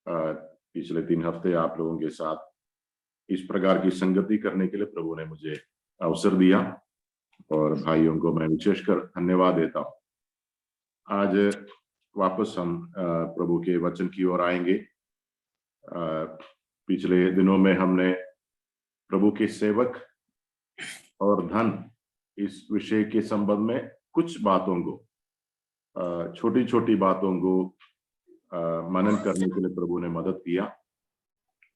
पिछले 3 हफ्ते आप लोगों के साथ इस प्रकार की संगति करने के लिए प्रभु ने मुझे अवसर दिया और भाइयों को मैं विशेषकर धन्यवाद देता हूँ। आज वापस हम प्रभु के वचन की ओर आएंगे। पिछले दिनों में हमने प्रभु के सेवक और धन इस विषय के संबंध में कुछ बातों को, छोटी छोटी बातों को मनन करने के लिए प्रभु ने मदद किया।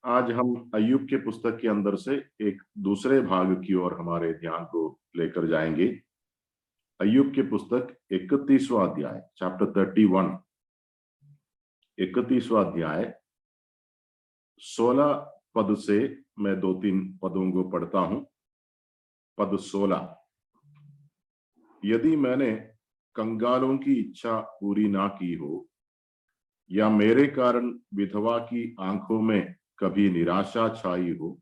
आज हम अय्यूब के पुस्तक के अंदर से एक दूसरे भाग की ओर हमारे ध्यान को लेकर जाएंगे। अय्यूब के पुस्तक 31वां अध्याय, चैप्टर 31, 31वां अध्याय 16 पद से मैं 2-3 पदों को पढ़ता हूं। पद 16, यदि मैंने कंगालों की इच्छा पूरी ना की हो, या मेरे कारण विधवा की आंखों में कभी निराशा छाई हो,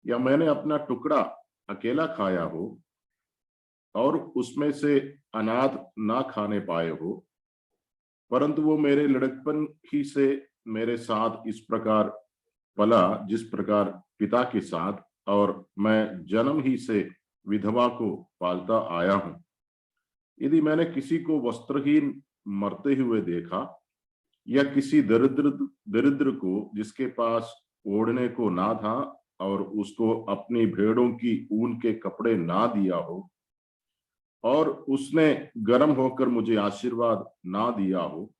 या मैंने अपना टुकड़ा अकेला खाया हो और उसमें से अनाथ ना खाने पाए हो, परंतु वो मेरे लड़कपन ही से मेरे साथ इस प्रकार पला जिस प्रकार पिता के साथ, और मैं जन्म ही से विधवा को पालता आया हूं। यदि मैंने किसी को वस्त्रहीन मरते हुए देखा, या किसी दरिद्र को जिसके पास ओढ़ने को ना था और उसको अपनी भेड़ों की ऊन के कपड़े ना दिया हो, और उसने गर्म होकर मुझे आशीर्वाद ना दिया हो,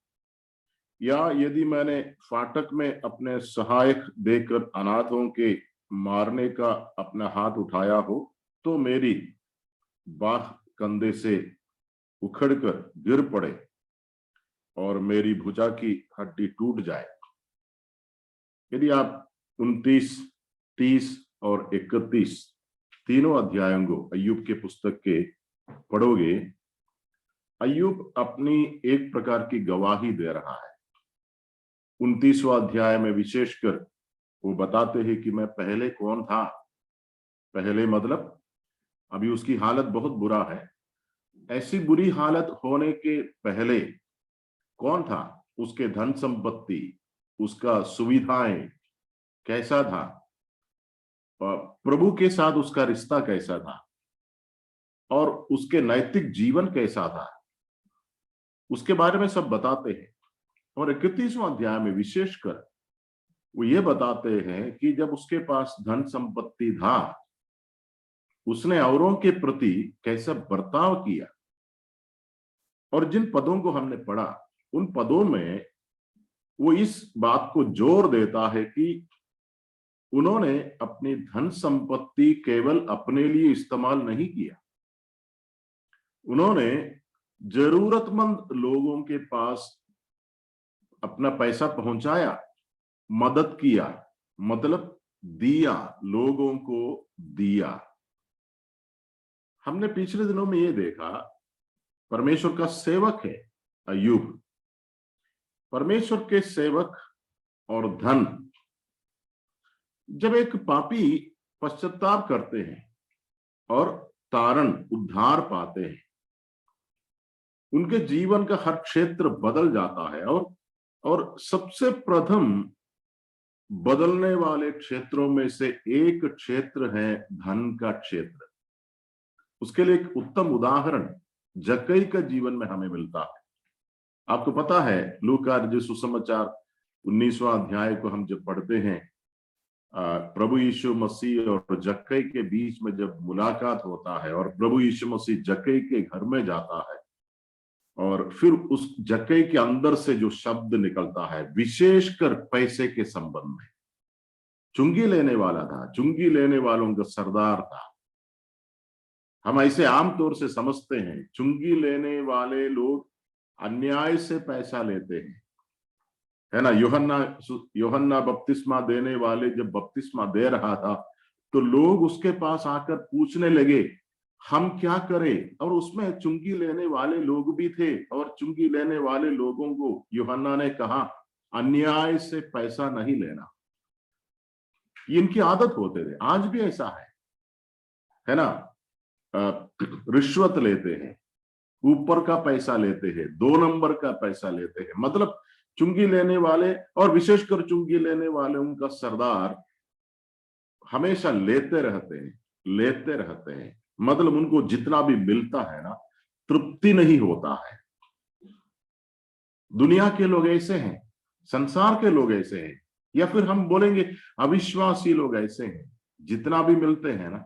या यदि मैंने फाटक में अपने सहायक देकर अनाथों के मारने का अपना हाथ उठाया हो, तो मेरी बाह कंधे से उखड़कर गिर पड़े और मेरी भुजा की हड्डी टूट जाए। यदि आप 29, 30 और 31 तीनों अध्यायों को अय्यूब के पुस्तक के पढ़ोगे, अय्यूब अपनी एक प्रकार की गवाही दे रहा है। 29वां अध्याय में विशेषकर वो बताते हैं कि मैं पहले कौन था। पहले मतलब अभी उसकी हालत बहुत बुरा है। ऐसी बुरी हालत होने के पहले कौन था, उसके धन संपत्ति, उसका सुविधाएं कैसा था, प्रभु के साथ उसका रिश्ता कैसा था, और उसके नैतिक जीवन कैसा था, उसके बारे में सब बताते हैं। और 31वां अध्याय में विशेषकर वो ये बताते हैं कि जब उसके पास धन संपत्ति था, उसने औरों के प्रति कैसा बर्ताव किया। और जिन पदों को हमने पढ़ा, उन पदों में वो इस बात को जोर देता है कि उन्होंने अपनी धन संपत्ति केवल अपने लिए इस्तेमाल नहीं किया, उन्होंने जरूरतमंद लोगों के पास अपना पैसा पहुंचाया, मदद किया, मतलब दिया, लोगों को दिया। हमने पिछले दिनों में ये देखा, परमेश्वर का सेवक है अय्यूब। परमेश्वर के सेवक और धन, जब एक पापी पश्चाताप करते हैं और तारण उद्धार पाते हैं, उनके जीवन का हर क्षेत्र बदल जाता है। और सबसे प्रथम बदलने वाले क्षेत्रों में से एक क्षेत्र है धन का क्षेत्र। उसके लिए एक उत्तम उदाहरण जक्कई का जीवन में हमें मिलता है। आपको पता है, लूका जो सुसमाचार 19वां अध्याय को हम जब पढ़ते हैं, प्रभु यीशु मसीह और जक्कई के बीच में जब मुलाकात होता है और प्रभु यीशु मसीह जक्कई के घर में जाता है, और फिर उस जक्कई के अंदर से जो शब्द निकलता है, विशेषकर पैसे के संबंध में, चुंगी लेने वाला था, चुंगी लेने वालों का सरदार था। हम ऐसे आमतौर से समझते हैं चुंगी लेने वाले लोग अन्याय से पैसा लेते हैं, है ना। यूहन्ना बपतिस्मा देने वाले जब बपतिस्मा दे रहा था, तो लोग उसके पास आकर पूछने लगे हम क्या करें, और उसमें चुंगी लेने वाले लोग भी थे। और चुंगी लेने वाले लोगों को यूहन्ना ने कहा अन्याय से पैसा नहीं लेना। इनकी आदत होते थे, आज भी ऐसा है ना। रिश्वत लेते हैं, ऊपर का पैसा लेते हैं, 2 नंबर का पैसा लेते हैं। मतलब चुंगी लेने वाले और विशेषकर चुंगी लेने वाले उनका सरदार हमेशा लेते रहते हैं। मतलब उनको जितना भी मिलता है ना, तृप्ति नहीं होता है। दुनिया के लोग ऐसे हैं, संसार के लोग ऐसे हैं, या फिर हम बोलेंगे अविश्वासी लोग ऐसे हैं, जितना भी मिलते हैं ना,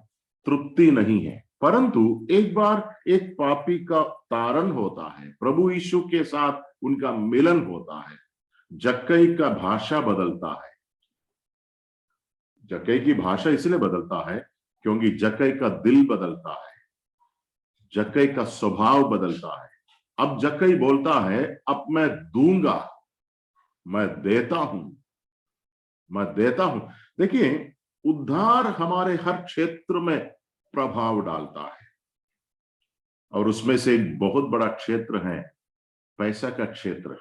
तृप्ति नहीं है। परंतु एक बार एक पापी का तारण होता है, प्रभु यीशु के साथ उनका मिलन होता है, जक्कई का भाषा बदलता है। जक्कई की भाषा इसलिए बदलता है क्योंकि जक्कई का दिल बदलता है, जक्कई का स्वभाव बदलता है। अब जक्कई बोलता है, अब मैं दूंगा, मैं देता हूं। देखिए, उद्धार हमारे हर क्षेत्र में प्रभाव डालता है, और उसमें से एक बहुत बड़ा क्षेत्र है पैसा का क्षेत्र।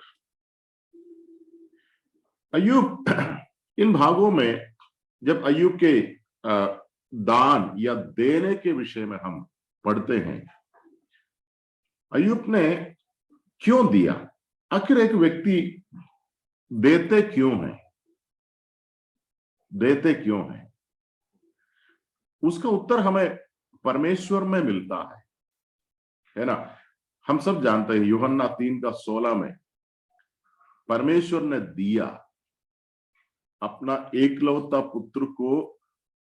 अय्यूब, इन भागों में जब अय्यूब के दान या देने के विषय में हम पढ़ते हैं, अय्यूब ने क्यों दिया? आखिर एक व्यक्ति देते क्यों है? उसका उत्तर हमें परमेश्वर में मिलता है ना। हम सब जानते हैं, यूहन्ना 3:16 में परमेश्वर ने दिया, अपना एकलौता पुत्र को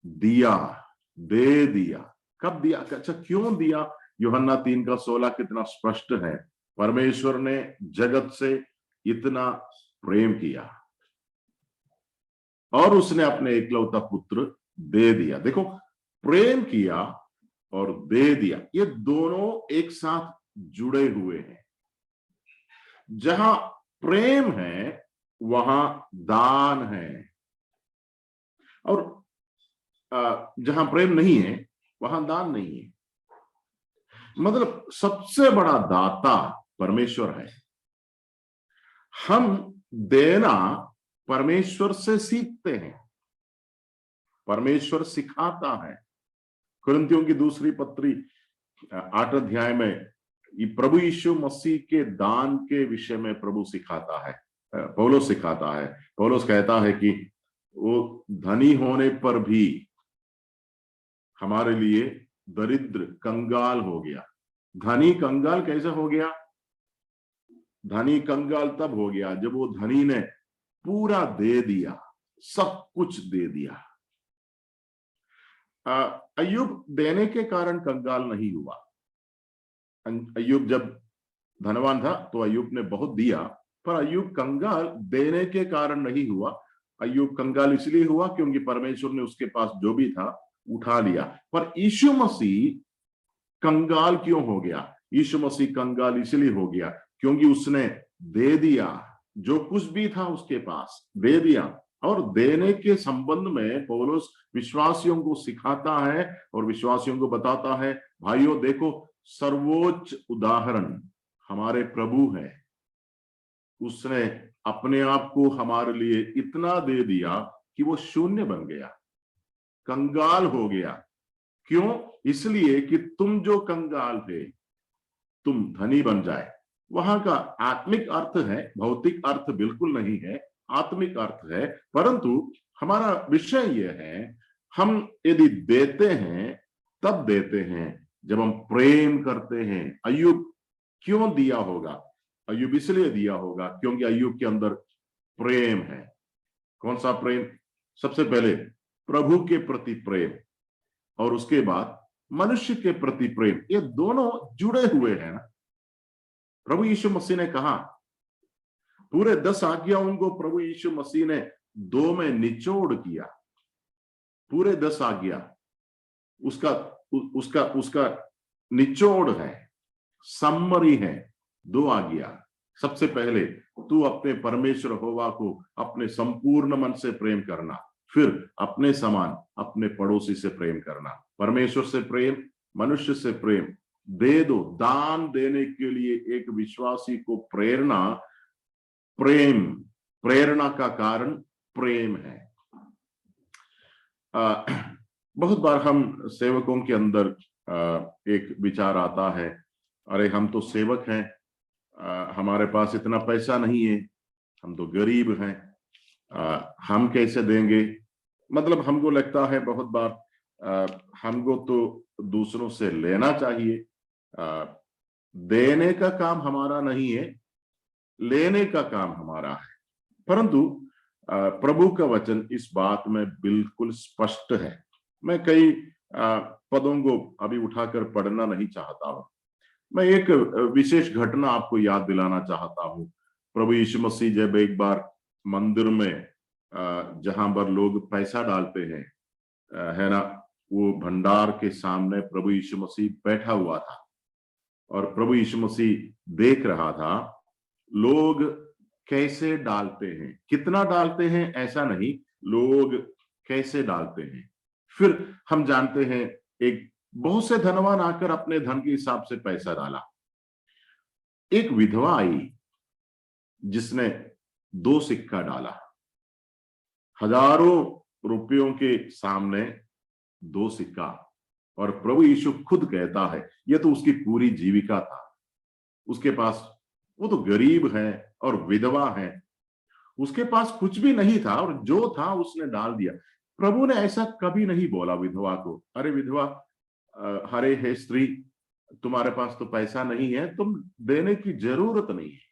दिया, दे दिया। कब दिया? अच्छा, क्यों दिया? यूहन्ना 3:16 कितना स्पष्ट है। परमेश्वर ने जगत से इतना प्रेम किया और उसने अपने एकलौता पुत्र दे दिया। देखो, प्रेम किया और दे दिया, ये दोनों एक साथ जुड़े हुए हैं। जहां प्रेम है वहां दान है, और जहां प्रेम नहीं है वहां दान नहीं है। मतलब सबसे बड़ा दाता परमेश्वर है। हम देना परमेश्वर से सीखते हैं, परमेश्वर सिखाता है। कुरिन्थियों की दूसरी पत्री 8 अध्याय में ये प्रभु यीशु मसीह के दान के विषय में प्रभु सिखाता है, पौलुस सिखाता है। पौलुस कहता है कि वो धनी होने पर भी हमारे लिए दरिद्र कंगाल हो गया। धनी कंगाल कैसे हो गया? धनी कंगाल तब हो गया जब वो धनी ने पूरा दे दिया, सब कुछ दे दिया। अय्यूब देने के कारण कंगाल नहीं हुआ। अय्यूब जब धनवान था तो अय्यूब ने बहुत दिया, पर अय्यूब कंगाल देने के कारण नहीं हुआ। अय्यूब कंगाल इसलिए हुआ क्योंकि परमेश्वर ने उसके पास जो भी था उठा लिया। पर यीशु मसीह कंगाल क्यों हो गया? यीशु मसीह कंगाल इसलिए हो गया क्योंकि उसने दे दिया, जो कुछ भी था उसके पास दे दिया। और देने के संबंध में पौलुस विश्वासियों को सिखाता है और विश्वासियों को बताता है, भाइयों देखो, सर्वोच्च उदाहरण हमारे प्रभु है। उसने अपने आप को हमारे लिए इतना दे दिया कि वो शून्य बन गया, कंगाल हो गया। क्यों? इसलिए कि तुम जो कंगाल थे तुम धनी बन जाए। वहां का आत्मिक अर्थ है, भौतिक अर्थ बिल्कुल नहीं है, आत्मिक अर्थ है। परंतु हमारा विषय यह है, हम यदि देते हैं तब देते हैं जब हम प्रेम करते हैं। अय्यूब क्यों दिया होगा? अय्यूब इसलिए दिया होगा क्योंकि अय्यूब के अंदर प्रेम है। कौन सा प्रेम? सबसे पहले प्रभु के प्रति प्रेम, और उसके बाद मनुष्य के प्रति प्रेम। ये दोनों जुड़े हुए हैं ना। प्रभु यीशु मसीह ने कहा, पूरे 10 आज्ञाओं को प्रभु यीशु मसीह ने 2 में निचोड़ किया। पूरे 10 आज्ञा उसका उसका उसका निचोड़ है, समरी है। 2 आज्ञा। सबसे पहले, तू अपने परमेश्वर यहोवा को अपने संपूर्ण मन से प्रेम करना, फिर अपने समान अपने पड़ोसी से प्रेम करना। परमेश्वर से प्रेम, मनुष्य से प्रेम। दे दो, दान देने के लिए एक विश्वासी को प्रेरणा का कारण प्रेम है। बहुत बार हम सेवकों के अंदर एक विचार आता है, अरे हम तो सेवक हैं, हमारे पास इतना पैसा नहीं है हम तो गरीब हैं, हम कैसे देंगे। मतलब हमको लगता है बहुत बार हमको तो दूसरों से लेना चाहिए। देने का काम हमारा नहीं है, लेने का काम हमारा है। परंतु प्रभु का वचन इस बात में बिल्कुल स्पष्ट है। मैं कई पदों को अभी उठाकर पढ़ना नहीं चाहता हूं। मैं एक विशेष घटना आपको याद दिलाना चाहता हूं। प्रभु यीशु मसीह जब एक बार मंदिर में जहां पर लोग पैसा डालते हैं, है ना, वो भंडार के सामने प्रभु यीशु मसीह बैठा हुआ था और प्रभु यीशु मसीह देख रहा था लोग कैसे डालते हैं, कितना डालते हैं ऐसा नहीं, लोग कैसे डालते हैं। फिर हम जानते हैं एक बहुत से धनवान आकर अपने धन के हिसाब से पैसा डाला। एक विधवा आई जिसने 2 सिक्का डाला। हजारों रुपयों के सामने 2 सिक्का, और प्रभु यीशु खुद कहता है यह तो उसकी पूरी जीविका था। उसके पास, वो तो गरीब है और विधवा है, उसके पास कुछ भी नहीं था और जो था उसने डाल दिया। प्रभु ने ऐसा कभी नहीं बोला विधवा को, अरे विधवा, हरे हे स्त्री, तुम्हारे पास तो पैसा नहीं है, तुम देने की जरूरत नहीं है,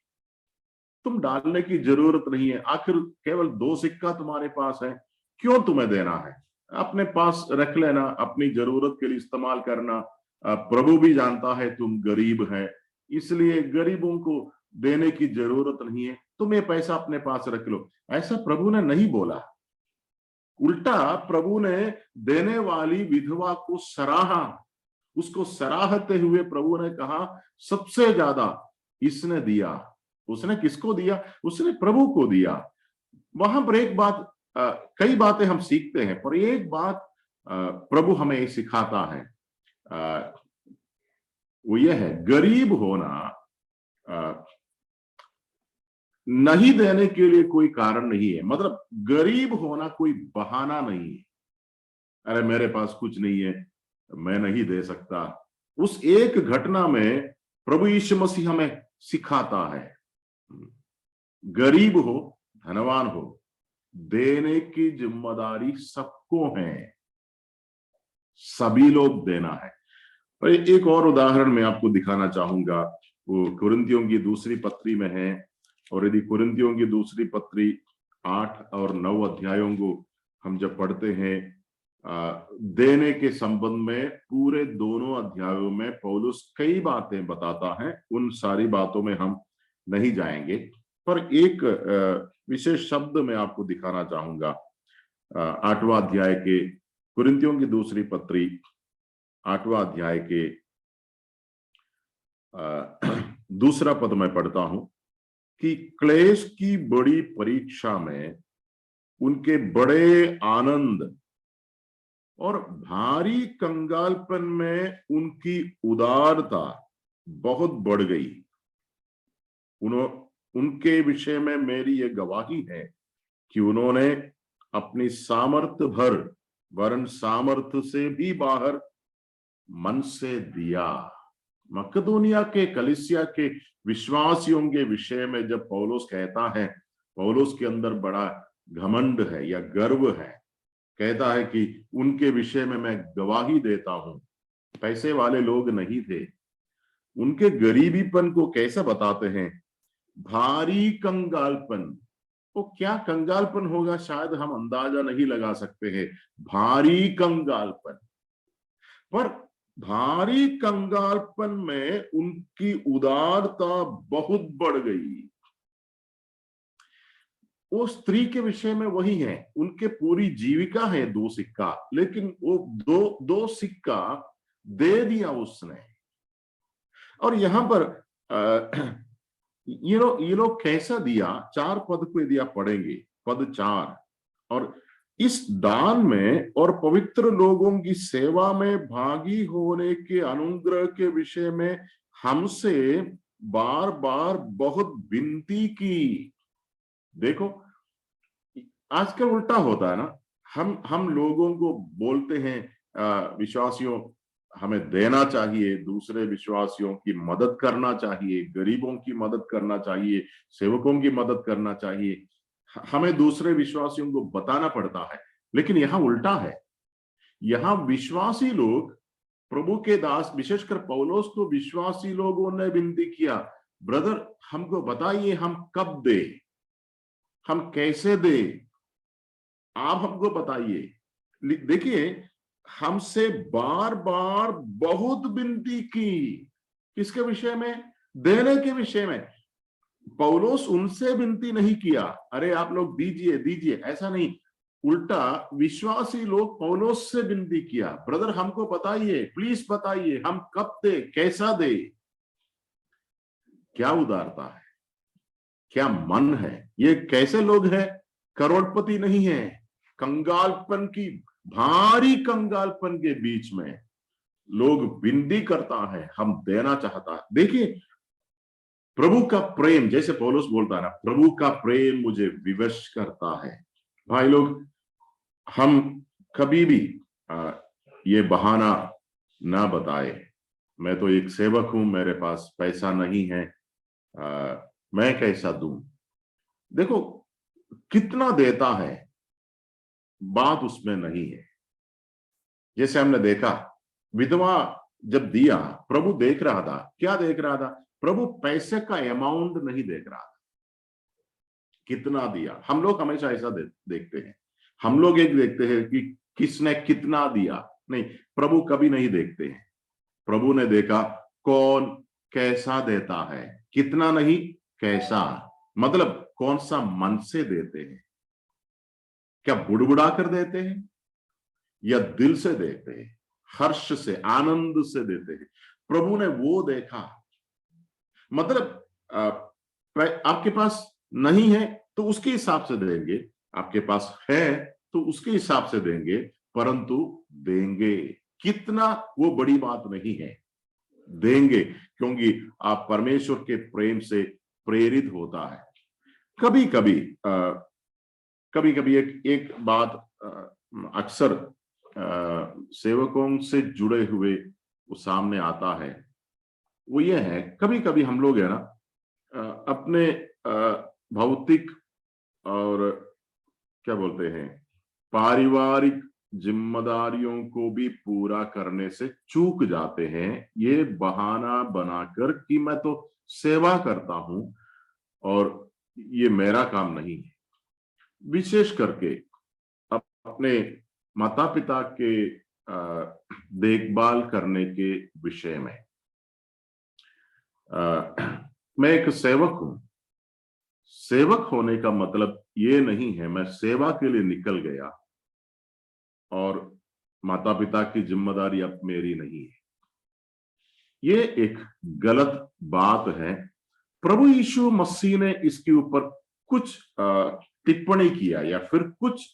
तुम डालने की जरूरत नहीं है, आखिर केवल 2 सिक्का तुम्हारे पास है, क्यों तुम्हें देना है, अपने पास रख लेना, अपनी जरूरत के लिए इस्तेमाल करना। प्रभु भी जानता है तुम गरीब है, इसलिए गरीबों को देने की जरूरत नहीं है, तुम ये पैसा अपने पास रख लो। ऐसा प्रभु ने नहीं बोला। उल्टा प्रभु ने देने वाली विधवा को सराहा। उसको सराहते हुए प्रभु ने कहा सबसे ज्यादा इसने दिया। उसने किसको दिया? उसने प्रभु को दिया। वहां पर एक बात, कई बातें हम सीखते हैं, पर एक बात प्रभु हमें सिखाता है, वो ये है, गरीब होना नहीं देने के लिए कोई कारण नहीं है। मतलब गरीब होना कोई बहाना नहीं है, अरे मेरे पास कुछ नहीं है, मैं नहीं दे सकता। उस एक घटना में प्रभु यीशु मसीह हमें सिखाता है, गरीब हो धनवान हो, देने की जिम्मेदारी सबको है, सभी लोग देना है। और एक और उदाहरण मैं आपको दिखाना चाहूंगा, वो कुरिन्थियों की दूसरी पत्री में है। और यदि कुरिन्थियों की दूसरी पत्री 8 और 9 अध्यायों को हम जब पढ़ते हैं, देने के संबंध में पूरे दोनों अध्यायों में पौलुस कई बातें बताता है। उन सारी बातों में हम नहीं जाएंगे, पर एक विशेष शब्द मैं आपको दिखाना चाहूंगा। 8वां अध्याय के, कुरिन्थियों की दूसरी पत्री 8वां अध्याय के दूसरा पद मैं पढ़ता हूं कि क्लेश की बड़ी परीक्षा में उनके बड़े आनंद और भारी कंगालपन में उनकी उदारता बहुत बढ़ गई। उनके विषय में मेरी ये गवाही है कि उन्होंने अपनी सामर्थ्य भर, वरन सामर्थ्य से भी बाहर मन से दिया। मकदोनिया के कलीसिया के विश्वासियों के विषय में जब पौलुस कहता है, पौलुस के अंदर बड़ा घमंड है या गर्व है, कहता है कि उनके विषय में मैं गवाही देता हूं। पैसे वाले लोग नहीं थे, उनके गरीबीपन को कैसा बताते हैं, भारी कंगालपन। वो क्या कंगालपन होगा शायद हम अंदाजा नहीं लगा सकते हैं, भारी कंगालपन। पर भारी कंगालपन में उनकी उदारता बहुत बढ़ गई। वो स्त्री के विषय में वही है, उनके पूरी जीविका है 2 सिक्का, लेकिन वो दो सिक्का दे दिया उसने। और यहां पर ये लोग कैसा दिया, 4 पद को यदि आप पढ़ेंगे, पद 4, और इस दान में और पवित्र लोगों की सेवा में भागी होने के अनुग्रह के विषय में हमसे बार बार बहुत विनती की। देखो, आजकल उल्टा होता है ना, हम लोगों को बोलते हैं, विश्वासियों हमें देना चाहिए, दूसरे विश्वासियों की मदद करना चाहिए, गरीबों की मदद करना चाहिए, सेवकों की मदद करना चाहिए, हमें दूसरे विश्वासियों को बताना पड़ता है। लेकिन यहाँ उल्टा है। यहाँ विश्वासी लोग, प्रभु के दास, विशेषकर पौलुस को विश्वासी लोगों ने विनती किया, ब्रदर हमको बताइए हम कब दे, हम कैसे दे, आप हमको बताइए। देखिए, हमसे बार बार बहुत विनती की, किसके विषय में? देने के विषय में। पौलुस उनसे विनती नहीं किया, अरे आप लोग दीजिए दीजिए, ऐसा नहीं। उल्टा विश्वासी लोग पौलुस से विनती किया, ब्रदर हमको बताइए, प्लीज बताइए, हम कब दे, कैसा दे। क्या उदारता है, क्या मन है। ये कैसे लोग हैं? करोड़पति नहीं है, कंगालपन की, भारी कंगालपन के बीच में लोग विनती करता है, हम देना चाहता है। देखिए, प्रभु का प्रेम, जैसे पौलुस बोलता है ना, प्रभु का प्रेम मुझे विवश करता है। भाई लोग, हम कभी भी ये बहाना ना बताए, मैं तो एक सेवक हूं, मेरे पास पैसा नहीं है, मैं कैसा दूं। देखो, कितना देता है बात उसमें नहीं है। जैसे हमने देखा, विधवा जब दिया, प्रभु देख रहा था। क्या देख रहा था? प्रभु पैसे का अमाउंट नहीं देख रहा था, कितना दिया। हम लोग हमेशा ऐसा देखते हैं, हम लोग एक देखते हैं कि किसने कितना दिया, नहीं, प्रभु कभी नहीं देखते हैं। प्रभु ने देखा कौन कैसा देता है, कितना नहीं, कैसा। मतलब कौन सा मन से देते हैं, क्या बुड़बुड़ा कर देते हैं या दिल से देते हैं, हर्ष से, आनंद से देते हैं। प्रभु ने वो देखा। मतलब आपके पास नहीं है तो उसके हिसाब से देंगे, आपके पास है तो उसके हिसाब से देंगे, परंतु देंगे कितना, वो बड़ी बात नहीं है, देंगे, क्योंकि आप परमेश्वर के प्रेम से प्रेरित होता है। कभी कभी कभी कभी एक बात अक्सर सेवकों से जुड़े हुए वो सामने आता है, वो ये है, कभी कभी हम लोग है ना अपने भौतिक और क्या बोलते हैं, पारिवारिक जिम्मेदारियों को भी पूरा करने से चूक जाते हैं, ये बहाना बनाकर कि मैं तो सेवा करता हूं और ये मेरा काम नहीं है। विशेष करके अपने माता पिता के देखभाल करने के विषय में। मैं एक सेवक हूं। सेवक होने का मतलब ये नहीं है मैं सेवा के लिए निकल गया और माता पिता की जिम्मेदारी अब मेरी नहीं है। ये एक गलत बात है। प्रभु यीशु मसीह ने इसके ऊपर कुछ टिप्पणी किया या फिर कुछ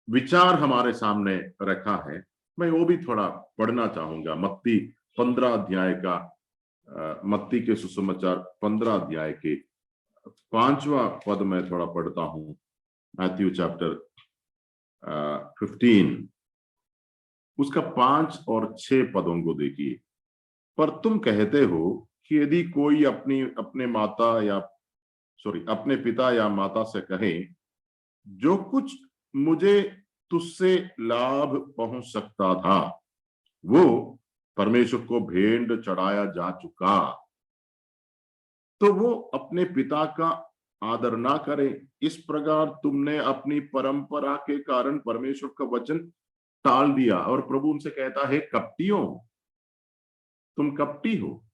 विचार हमारे सामने रखा है। मैं वो भी थोड़ा पढ़ना चाहूंगा। मत्ती 15 अध्याय का, मत्ती के सुसमाचार 15 अध्याय के 5वां पद में थोड़ा पढ़ता हूं। मैथ्यू चैप्टर 15 उसका 5 और 6 पदों को देखिए। पर तुम कहते हो कि यदि कोई अपने पिता या माता से कहे, जो कुछ मुझे तुझसे लाभ पहुंच सकता था वो परमेश्वर को भेंट चढ़ाया जा चुका, तो वो अपने पिता का आदर ना करे। इस प्रकार तुमने अपनी परंपरा के कारण परमेश्वर का वचन टाल दिया। और प्रभु उनसे कहता है, कपटियों, तुम कपटी हो।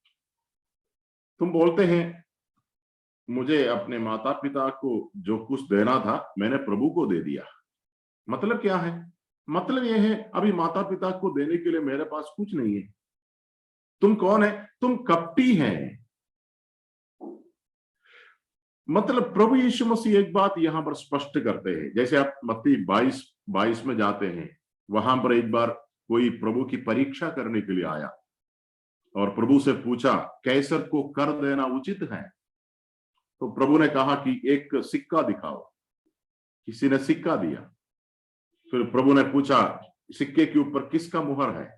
तुम बोलते हैं मुझे अपने माता पिता को जो कुछ देना था मैंने प्रभु को दे दिया। मतलब क्या है? मतलब यह है, अभी माता पिता को देने के लिए मेरे पास कुछ नहीं है। तुम कौन है? तुम कपटी हैं। मतलब प्रभु यीशु मसीह एक बात यहां पर स्पष्ट करते हैं। जैसे आप मत्ती 22 में जाते हैं, वहां पर एक बार कोई प्रभु की परीक्षा करने के लिए आया और प्रभु से पूछा, कैसर को कर देना उचित है? तो प्रभु ने कहा कि एक सिक्का दिखाओ। किसी ने सिक्का दिया। फिर प्रभु ने पूछा, सिक्के के ऊपर किसका मुहर है?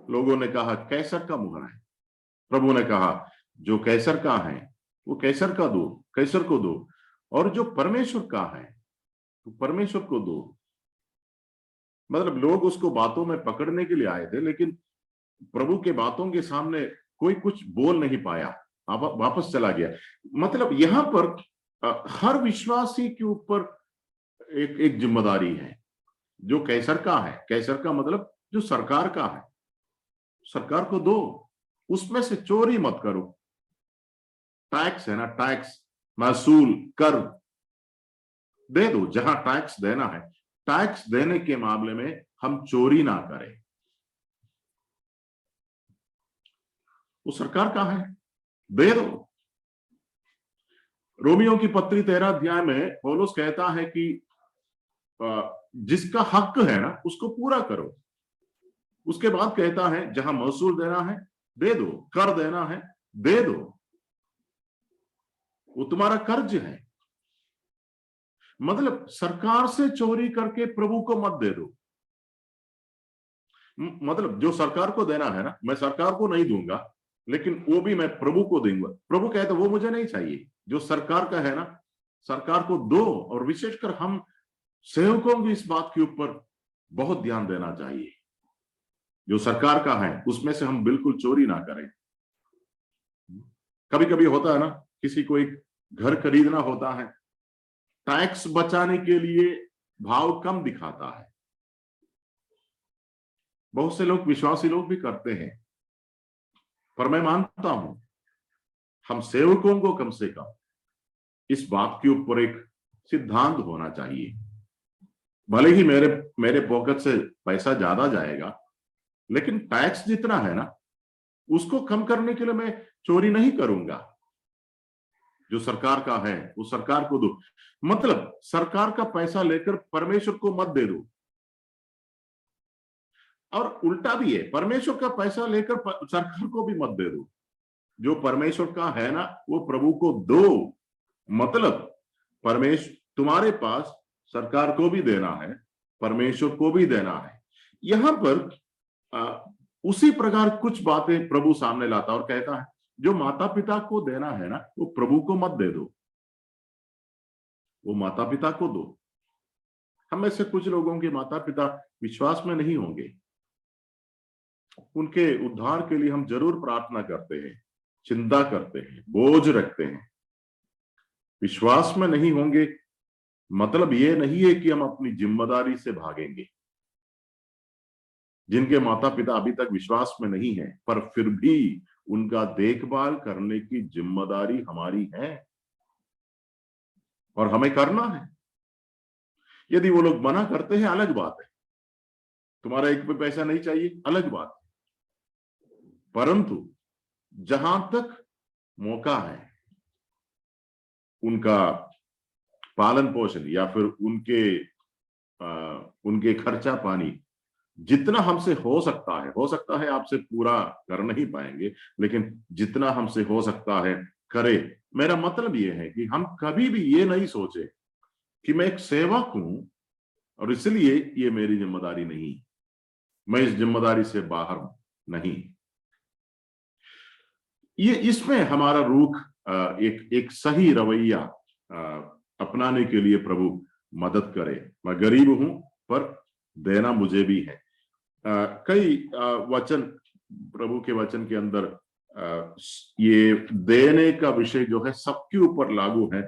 लोगों ने कहा कैसर का मुहर है। प्रभु ने कहा जो कैसर का है वो कैसर का दो, कैसर को दो, और जो परमेश्वर का है तो परमेश्वर को दो। मतलब लोग उसको बातों में पकड़ने के लिए आए थे, लेकिन प्रभु के बातों के सामने कोई कुछ बोल नहीं पाया, वापस चला गया। मतलब यहाँ पर हर विश्वासी के ऊपर एक एक जिम्मेदारी है। जो कैसर का है, कैसर का मतलब जो सरकार का है, सरकार को दो, उसमें से चोरी मत करो। टैक्स है ना, टैक्स, महसूल, कर दे दो। जहां टैक्स देना है, टैक्स देने के मामले में हम चोरी ना करें। वो सरकार का है, दे दो। रोमियो की पत्री 13 अध्याय में पौलुस कहता है कि जिसका हक है ना उसको पूरा करो। उसके बाद कहता है जहां महसूल देना है दे दो, कर देना है दे दो, वो तुम्हारा कर्ज है। मतलब सरकार से चोरी करके प्रभु को मत दे दो। मतलब जो सरकार को देना है ना, मैं सरकार को नहीं दूंगा, लेकिन वो भी मैं प्रभु को दूंगा। प्रभु कहते वो मुझे नहीं चाहिए। जो सरकार का है ना, सरकार को दो। और विशेषकर हम सेवकों की इस बात के ऊपर बहुत ध्यान देना चाहिए। जो सरकार का है उसमें से हम बिल्कुल चोरी ना करें। कभी कभी होता है ना, किसी को एक घर खरीदना होता है, टैक्स बचाने के लिए भाव कम दिखाता है। बहुत से लोग, विश्वासी लोग भी करते हैं। पर मैं मानता हूं हम सेवकों को कम से कम इस बात के ऊपर एक सिद्धांत होना चाहिए। भले ही मेरे पॉकेट से पैसा ज्यादा जाएगा, लेकिन टैक्स जितना है ना उसको कम करने के लिए मैं चोरी नहीं करूंगा। जो सरकार का है वो सरकार को दो। मतलब सरकार का पैसा लेकर परमेश्वर को मत दे दो। और उल्टा भी है, परमेश्वर का पैसा लेकर सरकार को भी मत दे दो। जो परमेश्वर का है ना वो प्रभु को दो। मतलब परमेश्वर, तुम्हारे पास सरकार को भी देना है, परमेश्वर को भी देना है। यहां पर उसी प्रकार कुछ बातें प्रभु सामने लाता और कहता है जो माता पिता को देना है ना वो प्रभु को मत दे दो, वो माता पिता को दो। हम में से कुछ लोगों के माता पिता विश्वास में नहीं होंगे, उनके उद्धार के लिए हम जरूर प्रार्थना करते हैं, चिंता करते हैं, बोझ रखते हैं। विश्वास में नहीं होंगे मतलब ये नहीं है कि हम अपनी जिम्मेदारी से भागेंगे। जिनके माता पिता अभी तक विश्वास में नहीं है, पर फिर भी उनका देखभाल करने की जिम्मेदारी हमारी है और हमें करना है। यदि वो लोग मना करते हैं अलग बात है, तुम्हारा एक भी पैसा नहीं चाहिए अलग बात है, परंतु जहां तक मौका है उनका पालन पोषण या फिर उनके खर्चा पानी जितना हमसे हो सकता है आपसे पूरा कर नहीं पाएंगे, लेकिन जितना हमसे हो सकता है करे। मेरा मतलब ये है कि हम कभी भी ये नहीं सोचे कि मैं एक सेवक हूं और इसलिए ये मेरी जिम्मेदारी नहीं, मैं इस जिम्मेदारी से बाहर हूं, नहीं। ये इसमें हमारा रुख एक सही रवैया अपनाने के लिए प्रभु मदद करे। मैं गरीब हूं पर देना मुझे भी है। कई वचन, प्रभु के वचन के अंदर ये देने का विषय जो है सबके ऊपर लागू है।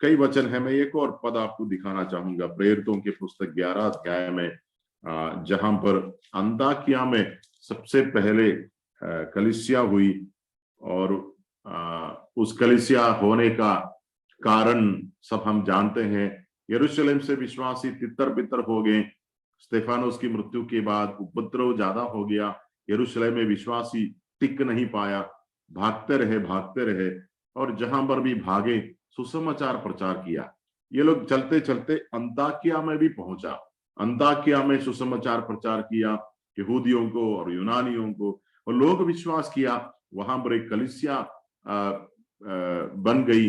कई वचन है, मैं एक और पद आपको दिखाना चाहूंगा प्रेरितों के पुस्तक 11 अध्याय में, जहां पर अंताकिया में सबसे पहले कलीसिया हुई और उस कलीसिया होने का कारण सब हम जानते हैं। यरूशलेम से विश्वासी तितर बितर हो गए। स्तेफानोस की मृत्यु के बाद उपद्रव ज्यादा हो गया, यरूशलेम में विश्वासी टिक नहीं पाया, भागते रहे और जहां पर भी भागे सुसमाचार प्रचार किया। ये लोग चलते चलते अंताकिया में भी पहुंचा। अंताकिया में सुसमाचार प्रचार किया यहूदियों को और यूनानियों को, और लोग विश्वास किया। वहां पर एक कलीसिया बन गई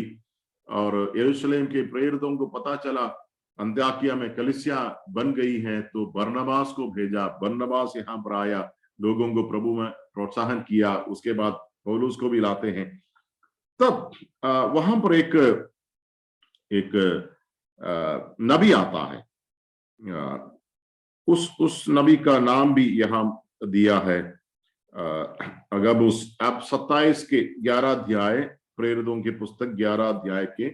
और यरूशलेम के प्रेरितों को पता चला अंताकिया में कलीसिया बन गई है, तो बरनबास को भेजा। बरनबास यहाँ पर आया, लोगों को प्रभु में प्रोत्साहन किया, उसके बाद पौलुस को भी लाते हैं। तब वहां पर एक नबी आता है, उस नबी का नाम भी यहाँ दिया है। अगबुस, आप 27 के 11 अध्याय, प्रेरितों की पुस्तक 11 अध्याय के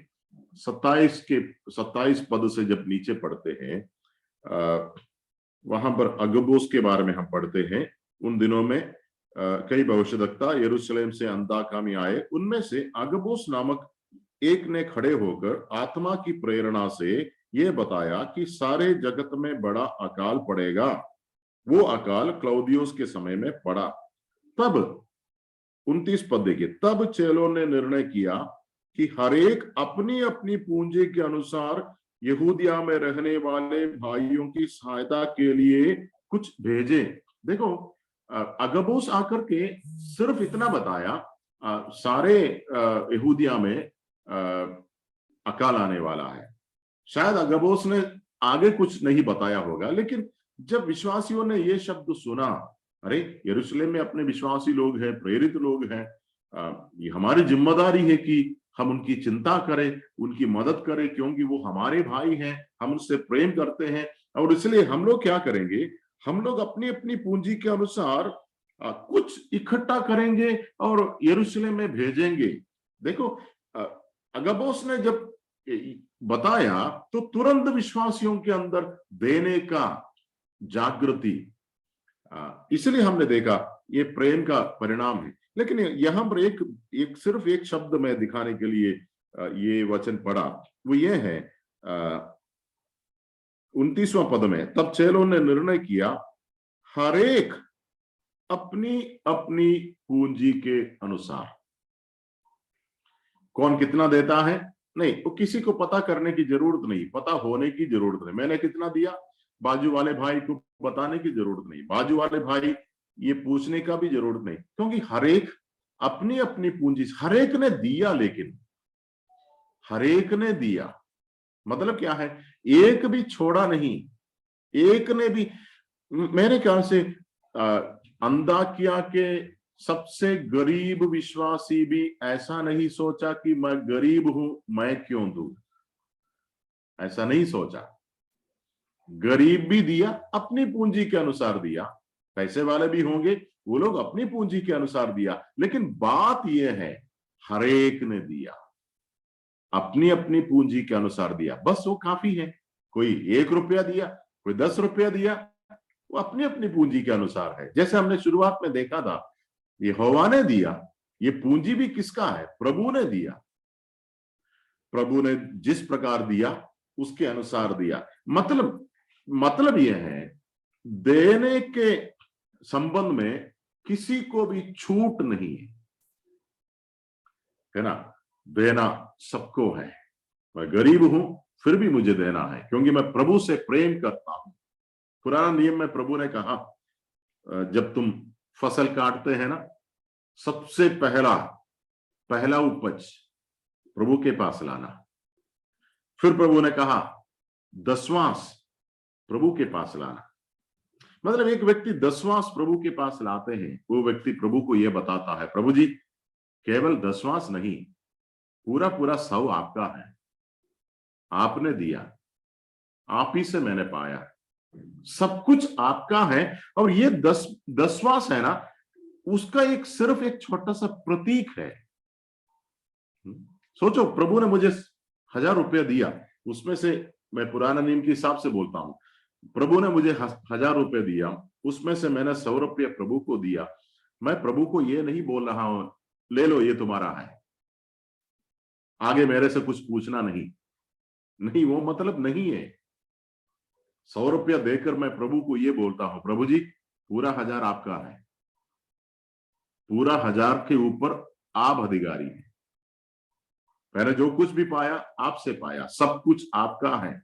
27 पद से जब नीचे पढ़ते हैं, वहां पर अगबुस के बारे में हम पढ़ते हैं। उन दिनों में कई भविष्यद्वक्ता यरूशलेम से अंताका में आए। उनमें से अगबुस नामक एक ने खड़े होकर आत्मा की प्रेरणा से ये बताया कि सारे जगत में बड़ा अकाल पड़ेगा। वो अकाल क्लौदियुस के समय में पड़ा। तब 29 पद देखिए, तब चेलों ने निर्णय किया कि हरेक अपनी अपनी पूंजी के अनुसार यहूदिया में रहने वाले भाइयों की सहायता के लिए कुछ भेजे। देखो, अगबुस आकर के सिर्फ इतना बताया, सारे यहूदिया में अकाल आने वाला है। शायद अगबुस ने आगे कुछ नहीं बताया होगा, लेकिन जब विश्वासियों ने ये शब्द सुना, अरे यरूशलेम में अपने विश्वासी लोग हैं, प्रेरित लोग हैं, ये हमारी जिम्मेदारी है कि हम उनकी चिंता करें, उनकी मदद करें, क्योंकि वो हमारे भाई हैं, हम उनसे प्रेम करते हैं। और इसलिए हम लोग क्या करेंगे, हम लोग अपनी अपनी पूंजी के अनुसार कुछ इकट्ठा करेंगे और यरूशलेम में भेजेंगे। देखो, अगबुस ने जब बताया तो तुरंत विश्वासियों के अंदर देने का जागृति, इसलिए हमने देखा ये प्रेम का परिणाम है। लेकिन यहां पर सिर्फ एक शब्द में दिखाने के लिए ये वचन पढ़ा, वो ये है 29वां पद में, तब चेलों ने निर्णय किया हरेक अपनी अपनी पूंजी के अनुसार। कौन कितना देता है नहीं, वो किसी को पता करने की जरूरत नहीं, पता होने की जरूरत नहीं। मैंने कितना दिया, बाजू वाले भाई को बताने की जरूरत नहीं, बाजू वाले भाई ये पूछने का भी जरूरत नहीं, क्योंकि हरेक अपनी अपनी पूंजी, हरेक ने दिया। लेकिन हरेक ने दिया मतलब क्या है, एक भी छोड़ा नहीं, एक ने भी। मेरे ख्याल से अंताकिया के सबसे गरीब विश्वासी भी ऐसा नहीं सोचा कि मैं गरीब हूं, मैं क्यों दूं, ऐसा नहीं सोचा। गरीब भी दिया, अपनी पूंजी के अनुसार दिया। पैसे वाले भी होंगे, वो लोग अपनी पूंजी के अनुसार दिया। लेकिन बात यह है, हरेक ने दिया, अपनी अपनी पूंजी के अनुसार दिया, बस वो काफी है। कोई 1 रुपया दिया, कोई 10 रुपया दिया, वो अपनी अपनी पूंजी के अनुसार है। जैसे हमने शुरुआत में देखा था, यहोवा ने दिया, ये पूंजी भी किसका है, प्रभु ने दिया। प्रभु ने जिस प्रकार दिया उसके अनुसार दिया। मतलब यह है, देने के संबंध में किसी को भी छूट नहीं है ना। देना सबको है। मैं गरीब हूं फिर भी मुझे देना है, क्योंकि मैं प्रभु से प्रेम करता हूं। पुराना नियम में प्रभु ने कहा, जब तुम फसल काटते हैं ना, सबसे पहला उपज प्रभु के पास लाना। फिर प्रभु ने कहा 10वांश प्रभु के पास लाना। मतलब एक व्यक्ति 10वांश प्रभु के पास लाते हैं, वो व्यक्ति प्रभु को यह बताता है, प्रभु जी केवल 10वांश नहीं, पूरा 100 आपका है, आपने दिया, आप ही से मैंने पाया, सब कुछ आपका है। और ये 10वांश है ना, उसका सिर्फ एक छोटा सा प्रतीक है। सोचो, प्रभु ने मुझे 1000 रुपया दिया, उसमें से मैं पुराना नियम के हिसाब से बोलता हूं, प्रभु ने मुझे 1000 रुपये दिया, उसमें से मैंने 100 रुपया प्रभु को दिया। मैं प्रभु को ये नहीं बोल रहा हूं ले लो ये तुम्हारा है, आगे मेरे से कुछ पूछना नहीं, वो मतलब नहीं है। 100 रुपया देकर मैं प्रभु को ये बोलता हूं, प्रभु जी पूरा 1000 आपका है, पूरा 1000 के ऊपर आप अधिकारी हैं, मैंने जो कुछ भी पाया आपसे पाया, सब कुछ आपका है।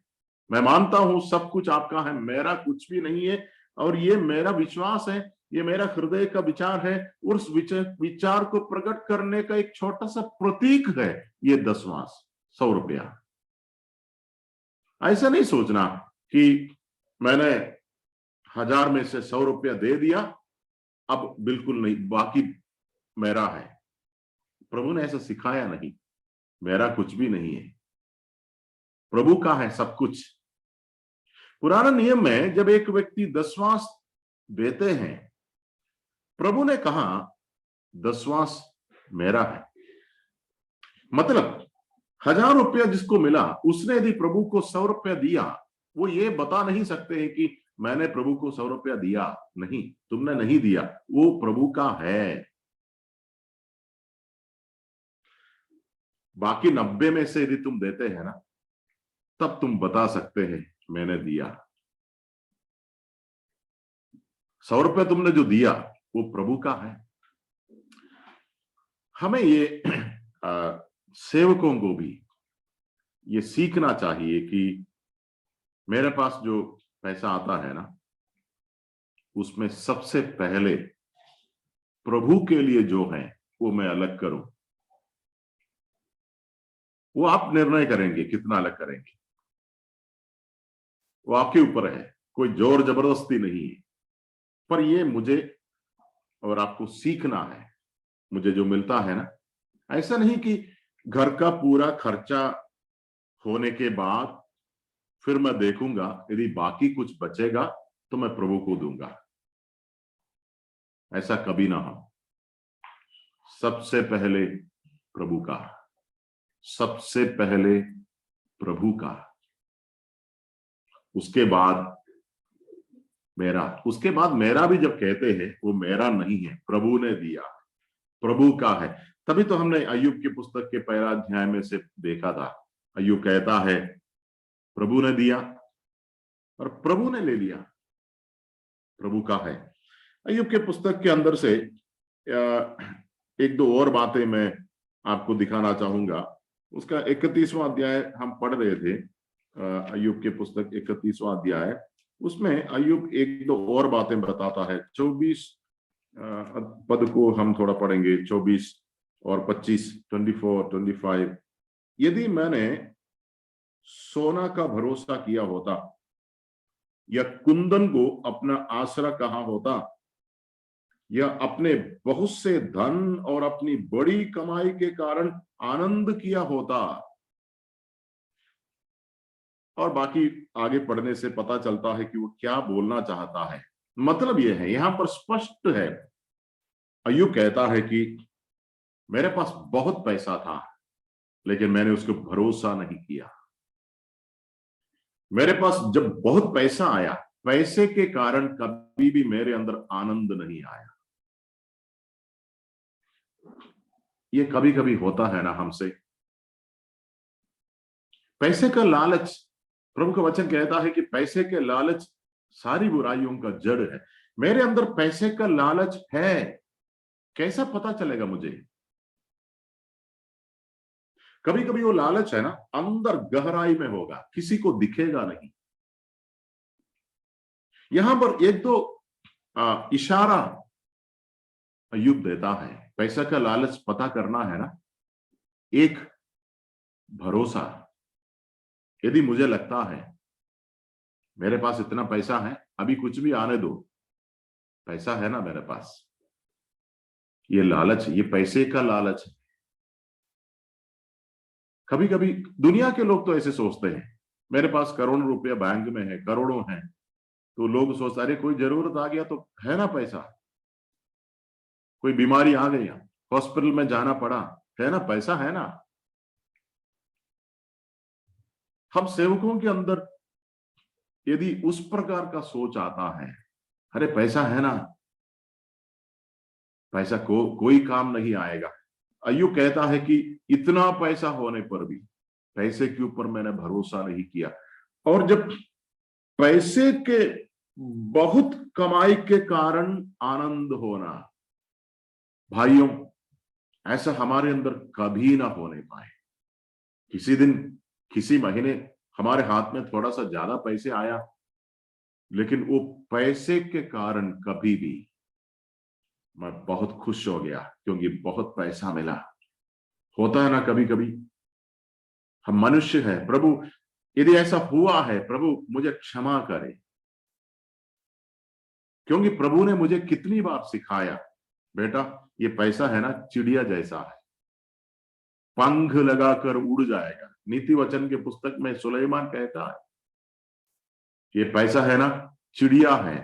मैं मानता हूं सब कुछ आपका है, मेरा कुछ भी नहीं है। और ये मेरा विश्वास है, ये मेरा हृदय का विचार है, उस विचार को प्रकट करने का एक छोटा सा प्रतीक है ये 10वांश 100 रुपया। ऐसा नहीं सोचना कि मैंने 1000 में से 100 रुपया दे दिया अब बिल्कुल नहीं, बाकी मेरा है। प्रभु ने ऐसा सिखाया नहीं, मेरा कुछ भी नहीं है, प्रभु का है सब कुछ। पुराना नियम में जब एक व्यक्ति दशवांश देते हैं, प्रभु ने कहा दशवांश मेरा है। मतलब 1000 रुपया जिसको मिला, उसने यदि प्रभु को 100 रुपया दिया, वो ये बता नहीं सकते हैं कि मैंने प्रभु को 100 रुपया दिया। नहीं, तुमने नहीं दिया, वो प्रभु का है। बाकी 90 में से यदि तुम देते हैं ना, तब तुम बता सकते हैं मैंने दिया। 100 रुपया तुमने जो दिया वो प्रभु का है। हमें ये सेवकों को भी ये सीखना चाहिए कि मेरे पास जो पैसा आता है ना, उसमें सबसे पहले प्रभु के लिए जो है वो मैं अलग करूं। वो आप निर्णय करेंगे कितना अलग करेंगे, वो आपके ऊपर है, कोई जोर जबरदस्ती नहीं है। पर ये मुझे और आपको सीखना है। मुझे जो मिलता है ना, ऐसा नहीं कि घर का पूरा खर्चा होने के बाद फिर मैं देखूंगा, यदि बाकी कुछ बचेगा तो मैं प्रभु को दूंगा। ऐसा कभी ना हो। सबसे पहले प्रभु का, सबसे पहले प्रभु का, उसके बाद मेरा। उसके बाद मेरा भी जब कहते हैं, वो मेरा नहीं है, प्रभु ने दिया, प्रभु का है। तभी तो हमने अय्यूब की पुस्तक के पहला अध्याय में से देखा था। अय्यूब कहता है प्रभु ने दिया और प्रभु ने ले लिया, प्रभु का है। अय्यूब के पुस्तक के अंदर से एक दो और बातें मैं आपको दिखाना चाहूंगा। उसका 31वां अध्याय हम पढ़ रहे थे, अय्यूब के पुस्तक 31वां अध्याय। उसमें अय्यूब एक दो और बातें बताता है। 24 पद को हम थोड़ा पढ़ेंगे, 24 और 25, 24, 25। यदि मैंने सोना का भरोसा किया होता या कुंदन को अपना आसरा कहा होता, या अपने बहुत से धन और अपनी बड़ी कमाई के कारण आनंद किया होता। और बाकी आगे पढ़ने से पता चलता है कि वो क्या बोलना चाहता है। मतलब यह है, यहां पर स्पष्ट है। अय्यूब कहता है कि मेरे पास बहुत पैसा था, लेकिन मैंने उसको भरोसा नहीं किया। मेरे पास जब बहुत पैसा आया, पैसे के कारण कभी भी मेरे अंदर आनंद नहीं आया। ये कभी कभी होता है ना हमसे। पैसे का लालच, प्रभु का वचन कहता है कि पैसे के लालच सारी बुराइयों का जड़ है। मेरे अंदर पैसे का लालच है, कैसा पता चलेगा मुझे? कभी कभी वो लालच है ना, अंदर गहराई में होगा, किसी को दिखेगा नहीं। यहां पर एक दो इशारा अय्यूब देता है। पैसा का लालच पता करना है ना, एक भरोसा। यदि मुझे लगता है मेरे पास इतना पैसा है, अभी कुछ भी आने दो, पैसा है ना मेरे पास, ये लालच, ये पैसे का लालच है। कभी कभी दुनिया के लोग तो ऐसे सोचते हैं, मेरे पास करोड़ों रुपया बैंक में है, करोड़ों हैं, तो लोग सोचते अरे कोई जरूरत आ गया तो है ना पैसा, कोई बीमारी आ गई, हॉस्पिटल में जाना पड़ा, है ना पैसा, है ना। हम सेवकों के अंदर यदि उस प्रकार का सोच आता है, अरे पैसा है ना, पैसा कोई काम नहीं आएगा। अय्यूब कहता है कि इतना पैसा होने पर भी पैसे के ऊपर मैंने भरोसा नहीं किया। और जब पैसे के बहुत कमाई के कारण आनंद होना, भाइयों, ऐसा हमारे अंदर कभी ना होने पाए। किसी दिन, किसी महीने हमारे हाथ में थोड़ा सा ज्यादा पैसे आया, लेकिन वो पैसे के कारण कभी भी मैं बहुत खुश हो गया क्योंकि बहुत पैसा मिला। होता है ना कभी कभी, हम मनुष्य हैं। प्रभु यदि ऐसा हुआ है, प्रभु मुझे क्षमा करे। क्योंकि प्रभु ने मुझे कितनी बार सिखाया, बेटा ये पैसा है ना चिड़िया जैसा है, पंख लगाकर उड़ जाएगा। नीति वचन के पुस्तक में सुलेमान कहता है ये पैसा है ना चिड़िया है,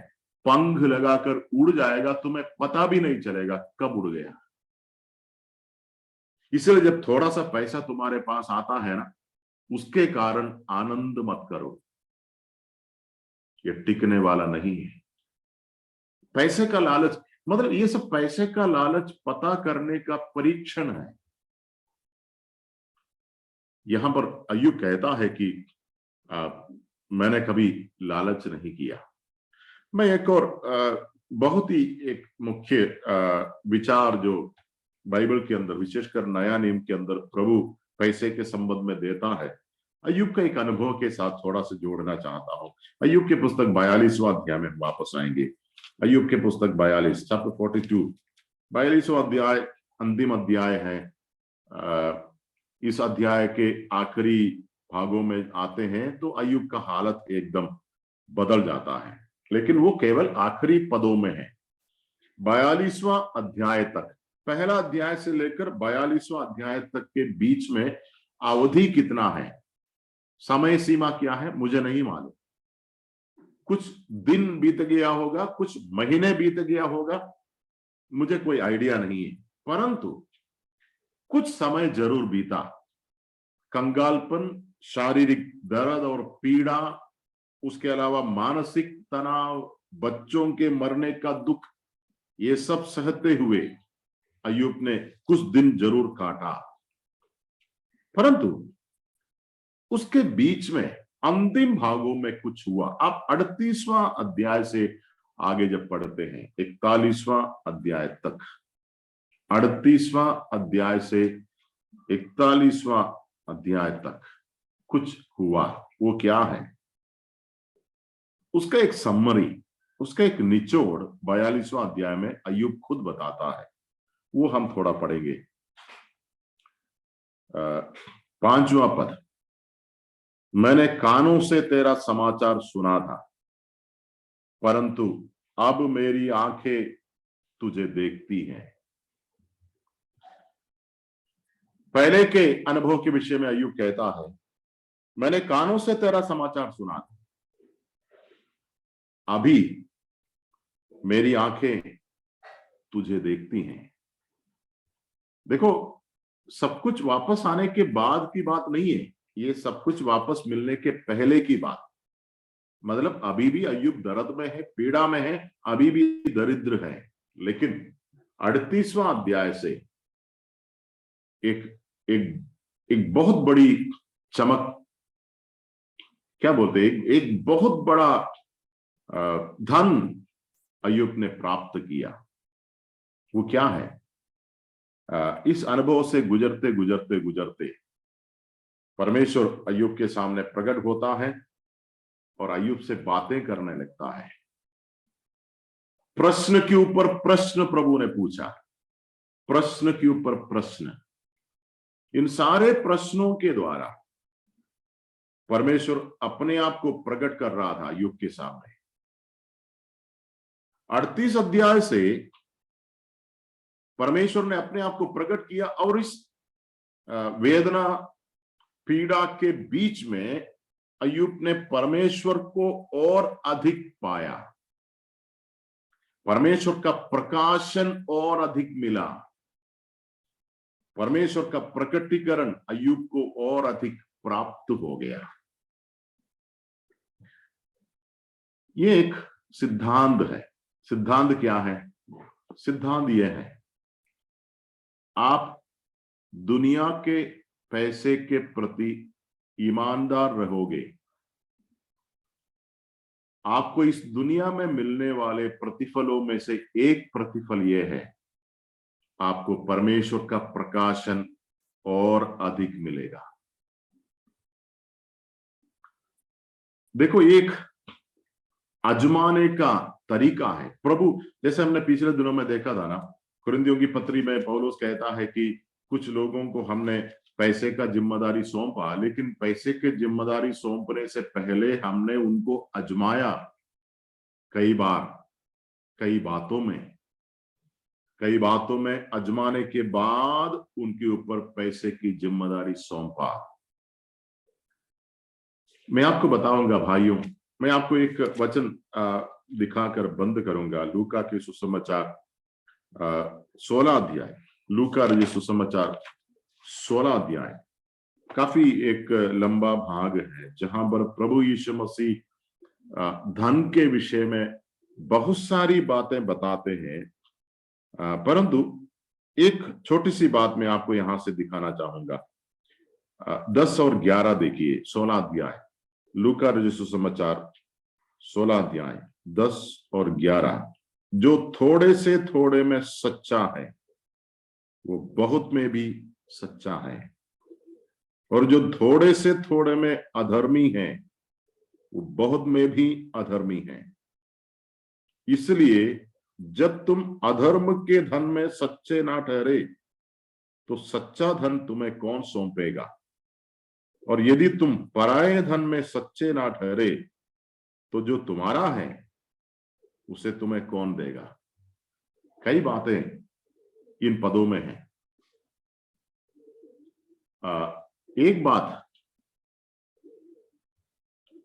पंख लगाकर उड़ जाएगा, तुम्हें पता भी नहीं चलेगा कब उड़ गया। इसलिए जब थोड़ा सा पैसा तुम्हारे पास आता है ना, उसके कारण आनंद मत करो, ये टिकने वाला नहीं है। पैसे का लालच, मतलब ये सब पैसे का लालच पता करने का परीक्षण है। यहां पर अय्यूब कहता है कि मैंने कभी लालच नहीं किया। मैं एक और बहुत ही एक मुख्य विचार जो बाइबल के अंदर, विशेषकर नया नियम के अंदर प्रभु पैसे के संबंध में देता है, अय्यूब का एक अनुभव के साथ थोड़ा सा जोड़ना चाहता हूं। अय्यूब के पुस्तक 42वां अध्याय में वापस आएंगे। अय्यूब के पुस्तक 42 चैप्टर 42, 42वां अध्याय अंतिम अध्याय है। इस अध्याय के आखिरी भागों में आते हैं तो अय्यूब का हालत एकदम बदल जाता है, लेकिन वो केवल आखिरी पदों में है। 42वां अध्याय तक, पहला अध्याय से लेकर 42वां अध्याय तक के बीच में अवधि कितना है, समय सीमा क्या है, मुझे नहीं मालूम। कुछ दिन बीत गया होगा, कुछ महीने बीत गया होगा, मुझे कोई आइडिया नहीं है, परंतु कुछ समय जरूर बीता। कंगालपन, शारीरिक दर्द और पीड़ा, उसके अलावा मानसिक तनाव, बच्चों के मरने का दुख, ये सब सहते हुए अय्यूब ने कुछ दिन जरूर काटा। परंतु उसके बीच में अंतिम भागों में कुछ हुआ। आप 38वां अध्याय से आगे जब पढ़ते हैं 41वां अध्याय तक, 38वां अध्याय से 41वां अध्याय तक कुछ हुआ। वो क्या है, उसका एक समरी, उसका एक निचोड़ 42वां अध्याय में अय्यूब खुद बताता है। वो हम थोड़ा पढ़ेंगे। 5वां पद, मैंने कानों से तेरा समाचार सुना था, परंतु अब मेरी आंखें तुझे देखती हैं। पहले के अनुभव के विषय में अय्यूब कहता है, मैंने कानों से तेरा समाचार सुना था, अभी मेरी आंखें तुझे देखती हैं। देखो, सब कुछ वापस आने के बाद की बात नहीं है, ये सब कुछ वापस मिलने के पहले की बात। मतलब अभी भी अय्यूब दर्द में है, पीड़ा में है, अभी भी दरिद्र है, लेकिन 38वां अध्याय से एक एक एक बहुत बड़ी चमक, क्या बोलते हैं, एक बहुत बड़ा धन अय्यूब ने प्राप्त किया। वो क्या है, इस अनुभव से गुजरते गुजरते गुजरते परमेश्वर अय्यूब के सामने प्रकट होता है और अय्यूब से बातें करने लगता है। प्रश्न के ऊपर प्रश्न प्रभु ने पूछा, प्रश्न के ऊपर प्रश्न। इन सारे प्रश्नों के द्वारा परमेश्वर अपने आप को प्रकट कर रहा था अय्यूब के सामने। 38 अध्याय से परमेश्वर ने अपने आप को प्रकट किया और इस वेदना पीड़ा के बीच में अय्यूब ने परमेश्वर को और अधिक पाया, परमेश्वर का प्रकाशन और अधिक मिला, परमेश्वर का प्रकटीकरण अय्यूब को और अधिक प्राप्त हो गया। ये एक सिद्धांत है। सिद्धांत क्या है? सिद्धांत यह है, आप दुनिया के पैसे के प्रति ईमानदार रहोगे, आपको इस दुनिया में मिलने वाले प्रतिफलों में से एक प्रतिफल यह है, आपको परमेश्वर का प्रकाशन और अधिक मिलेगा। देखो, एक आजमाने का तरीका है। प्रभु, जैसे हमने पिछले दिनों में देखा था ना, कुरिन्थियों की पत्री में पौलुस कहता है कि कुछ लोगों को हमने पैसे का जिम्मेदारी सौंपा, लेकिन पैसे के जिम्मेदारी सौंपने से पहले हमने उनको आजमाया कई बार। कई बातों में अजमाने के बाद उनके ऊपर पैसे की जिम्मेदारी सौंपा। मैं आपको बताऊंगा भाइयों, मैं आपको एक वचन दिखाकर बंद करूंगा। लूका के सुसमाचार 16 अध्याय, लूका के सुसमाचार 16 अध्याय काफी एक लंबा भाग है जहां पर प्रभु यीशु मसीह धन के विषय में बहुत सारी बातें बताते हैं, परंतु एक छोटी सी बात मैं आपको यहां से दिखाना चाहूंगा। 10 और 11 देखिए, 16 अध्याय, लूका रचित सुसमाचार 16 अध्याय 10 और 11। जो थोड़े से थोड़े में सच्चा है वो बहुत में भी सच्चा है, और जो थोड़े से थोड़े में अधर्मी है वो बहुत में भी अधर्मी है। इसलिए जब तुम अधर्म के धन में सच्चे ना ठहरे तो सच्चा धन तुम्हें कौन सौंपेगा, और यदि तुम पराये धन में सच्चे ना ठहरे तो जो तुम्हारा है उसे तुम्हें कौन देगा। कई बातें इन पदों में है। एक बात,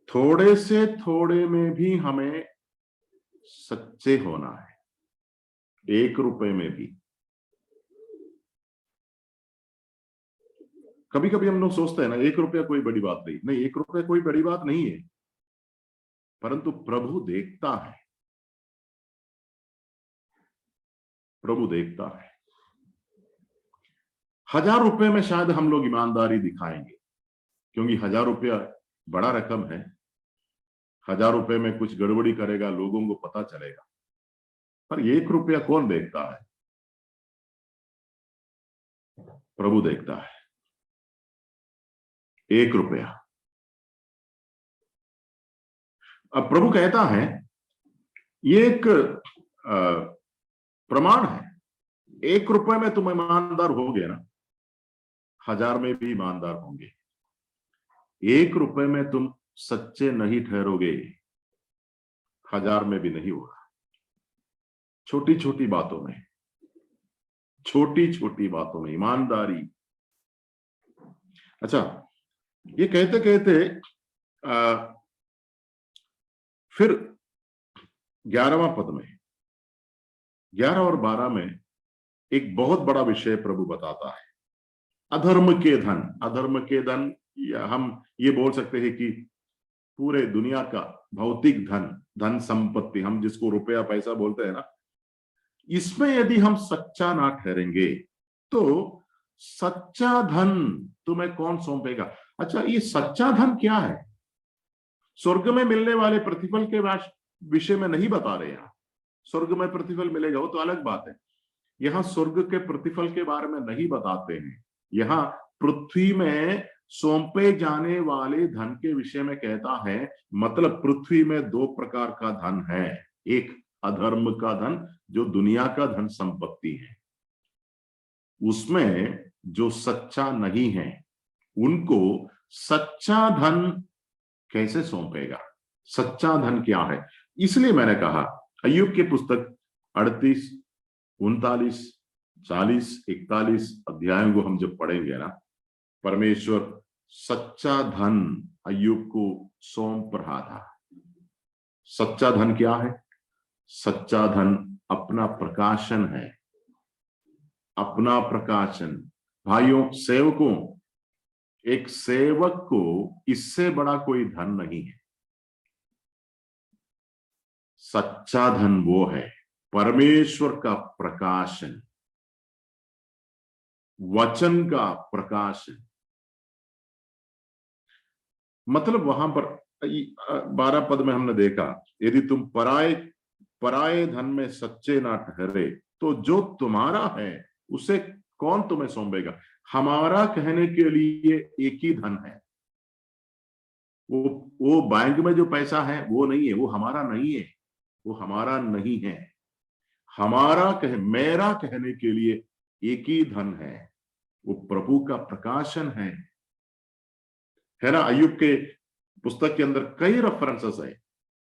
थोड़े से थोड़े में भी हमें सच्चे होना है, 1 रुपए में भी। कभी कभी हम लोग सोचते हैं ना 1 रुपया कोई बड़ी बात नहीं, नहीं 1 रुपया कोई बड़ी बात नहीं है, परंतु प्रभु देखता है, प्रभु देखता है। 1000 रुपए में शायद हम लोग ईमानदारी दिखाएंगे, क्योंकि 1000 रुपया बड़ा रकम है। 1000 रुपए में कुछ गड़बड़ी करेगा लोगों को पता चलेगा, पर 1 रुपया कौन देखता है? प्रभु देखता है। 1 रुपया। अब प्रभु कहता है, ये एक प्रमाण है, 1 रुपए में तुम ईमानदार होगे ना, 1000 में भी ईमानदार होंगे। 1 रुपए में तुम सच्चे नहीं ठहरोगे, 1000 में भी नहीं होगा। छोटी छोटी बातों में, छोटी छोटी बातों में ईमानदारी। अच्छा, ये कहते कहते फिर 11वां पद में, 11 और 12 में एक बहुत बड़ा विषय प्रभु बताता है, अधर्म के धन। अधर्म के धन, या हम ये बोल सकते हैं कि पूरे दुनिया का भौतिक धन, धन संपत्ति, हम जिसको रुपया पैसा बोलते हैं ना, इसमें यदि हम सच्चा ना ठहरेंगे तो सच्चा धन तुम्हें कौन सौंपेगा। अच्छा, ये सच्चा धन क्या है? स्वर्ग में मिलने वाले प्रतिफल के विषय में नहीं बता रहे। यहां स्वर्ग में प्रतिफल मिलेगा वो तो अलग बात है, यहां स्वर्ग के प्रतिफल के बारे में नहीं बताते हैं। यहां पृथ्वी में सौंपे जाने वाले धन के विषय में कहता है। मतलब पृथ्वी में 2 प्रकार का धन है, एक अधर्म का धन जो दुनिया का धन संपत्ति है, उसमें जो सच्चा नहीं है उनको सच्चा धन कैसे सौंपेगा। सच्चा धन क्या है? इसलिए मैंने कहा अय्यूब की पुस्तक 38, 39, 40, 41 अध्यायों को हम जब पढ़ेंगे ना, परमेश्वर सच्चा धन अय्यूब को सौंप रहा था। सच्चा धन क्या है? सच्चा धन अपना प्रकाशन है, अपना प्रकाशन। भाइयों, सेवकों, एक सेवक को इससे बड़ा कोई धन नहीं है। सच्चा धन वो है परमेश्वर का प्रकाशन, वचन का प्रकाशन। मतलब वहां पर 12 पद में हमने देखा, यदि तुम पराये धन में सच्चे ना ठहरे तो जो तुम्हारा है उसे कौन तुम्हें सौंपेगा। हमारा कहने के लिए एक ही धन है, वो बैंक में जो पैसा है वो नहीं है, वो हमारा नहीं है, वो हमारा नहीं है। मेरा कहने के लिए एक ही धन है, वो प्रभु का प्रकाशन है ना। अय्यूब के पुस्तक के अंदर कई रेफरेंसेस है।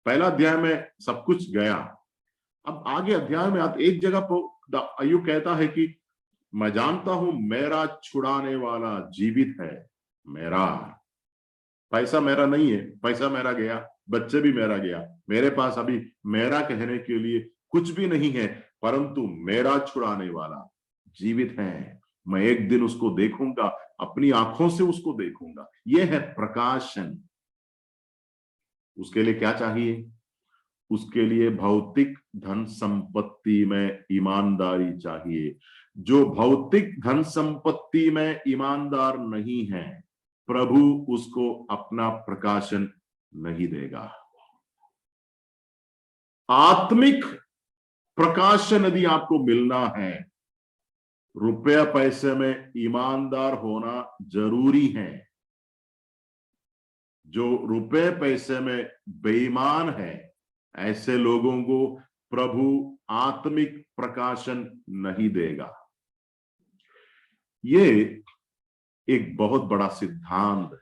पहला अध्याय में सब कुछ गया, अब आगे अध्याय में आते एक जगह पर अय्यूब कहता है कि मैं जानता हूं मेरा छुड़ाने वाला जीवित है। मेरा पैसा मेरा नहीं है, पैसा मेरा गया, बच्चे भी मेरा गया, मेरे पास अभी मेरा कहने के लिए कुछ भी नहीं है, परंतु मेरा छुड़ाने वाला जीवित है। मैं एक दिन उसको देखूंगा, अपनी आंखों से उसको देखूंगा। यह है प्रकाशन। उसके लिए क्या चाहिए? उसके लिए भौतिक धन संपत्ति में ईमानदारी चाहिए। जो भौतिक धन संपत्ति में ईमानदार नहीं है, प्रभु उसको अपना प्रकाशन नहीं देगा। आत्मिक प्रकाशन यदि आपको मिलना है, रुपया पैसे में ईमानदार होना जरूरी है। जो रुपए पैसे में बेईमान है, ऐसे लोगों को प्रभु आत्मिक प्रकाशन नहीं देगा। ये एक बहुत बड़ा सिद्धांत है।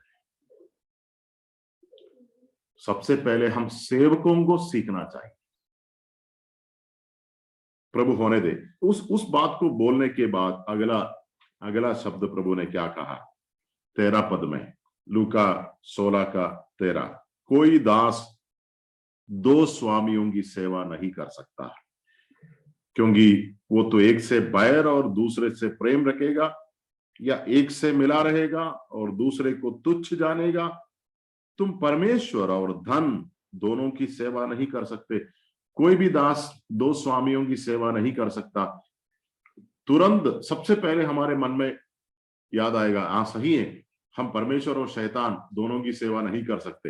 सबसे पहले हम सेवकों को सीखना चाहिए। प्रभु होने दे। उस बात को बोलने के बाद अगला शब्द प्रभु ने क्या कहा? 13 पद में, लूका 16 का 13, कोई दास 2 स्वामियों की सेवा नहीं कर सकता, क्योंकि वो तो एक से बैर और दूसरे से प्रेम रखेगा, या एक से मिला रहेगा और दूसरे को तुच्छ जानेगा। तुम परमेश्वर और धन दोनों की सेवा नहीं कर सकते। कोई भी दास 2 स्वामियों की सेवा नहीं कर सकता। तुरंत सबसे पहले हमारे मन में याद आएगा, हाँ सही है, हम परमेश्वर और शैतान दोनों की सेवा नहीं कर सकते,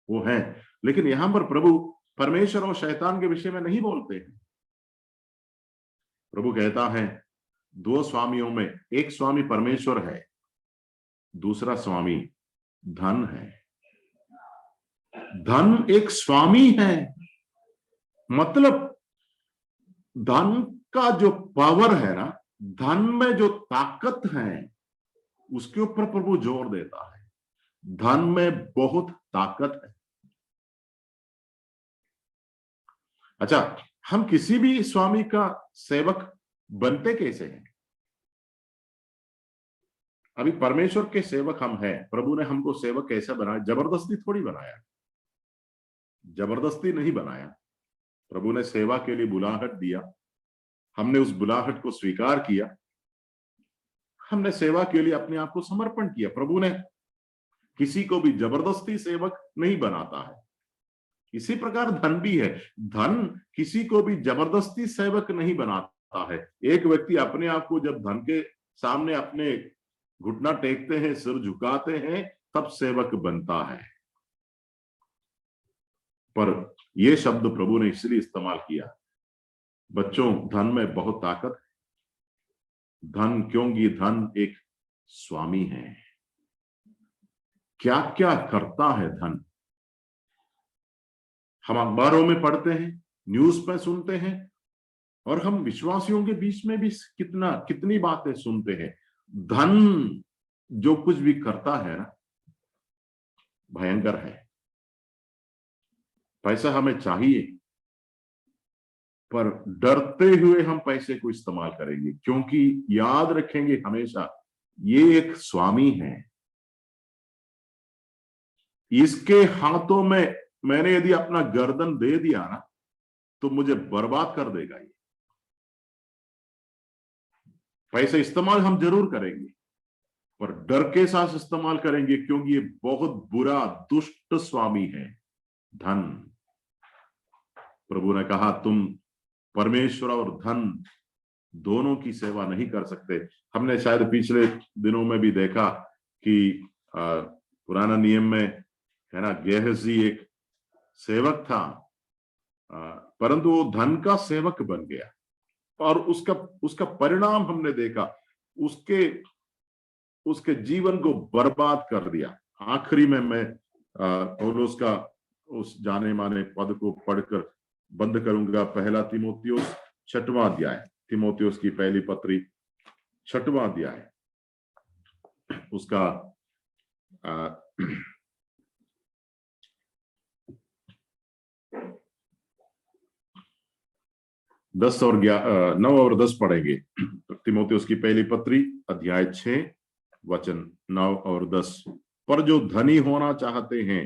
वो है। लेकिन यहां पर प्रभु परमेश्वर और शैतान के विषय में नहीं बोलते हैं। प्रभु कहता है 2 स्वामियों में एक स्वामी परमेश्वर है, दूसरा स्वामी धन है। धन एक स्वामी है, मतलब धन का जो पावर है ना, धन में जो ताकत है, उसके ऊपर प्रभु जोर देता है। धन में बहुत ताकत है। अच्छा, हम किसी भी स्वामी का सेवक बनते कैसे हैं? अभी परमेश्वर के सेवक हम हैं। प्रभु ने हमको सेवक कैसे बनाया? जबरदस्ती थोड़ी बनाया, जबरदस्ती नहीं बनाया। प्रभु ने सेवा के लिए बुलाहट दिया, हमने उस बुलाहट को स्वीकार किया, हमने सेवा के लिए अपने आप को समर्पण किया। प्रभु ने किसी को भी जबरदस्ती सेवक नहीं बनाता है। इसी प्रकार धन भी है। धन किसी को भी जबरदस्ती सेवक नहीं बनाता है। एक व्यक्ति अपने आप को जब धन के सामने अपने घुटना टेकते हैं, सिर झुकाते हैं, तब सेवक बनता है। पर यह शब्द प्रभु ने इसलिए इस्तेमाल किया, बच्चों धन में बहुत ताकत है। धन, क्योंकि धन एक स्वामी है। क्या क्या करता है धन? हम अखबारों में पढ़ते हैं, न्यूज में सुनते हैं, और हम विश्वासियों के बीच में भी कितनी बातें सुनते हैं। धन जो कुछ भी करता है ना, भयंकर है। पैसा हमें चाहिए, पर डरते हुए हम पैसे को इस्तेमाल करेंगे, क्योंकि याद रखेंगे हमेशा ये एक स्वामी है। इसके हाथों में मैंने यदि अपना गर्दन दे दिया ना, तो मुझे बर्बाद कर देगा ये। पैसे इस्तेमाल हम जरूर करेंगे, पर डर के साथ इस्तेमाल करेंगे, क्योंकि ये बहुत बुरा दुष्ट स्वामी है धन। प्रभु ने कहा तुम परमेश्वर और धन दोनों की सेवा नहीं कर सकते। हमने शायद पिछले दिनों में भी देखा कि पुराना नियम में है ना, गेहजी एक सेवक था, परंतु वो धन का सेवक बन गया, और उसका परिणाम हमने देखा। उसके जीवन को बर्बाद कर दिया। आखिरी में मैं पौलुस का उस जाने माने पद को पढ़कर बंद करूंगा। पहला तीमुथियुस 6वां अध्याय, तीमुथियुस की पहली पत्री 6वां अध्याय, उसका 10 और 9 और 10 पढ़ेंगे। तीमुथियुस की पहली पत्री अध्याय 6 वचन 9 और 10। पर जो धनी होना चाहते हैं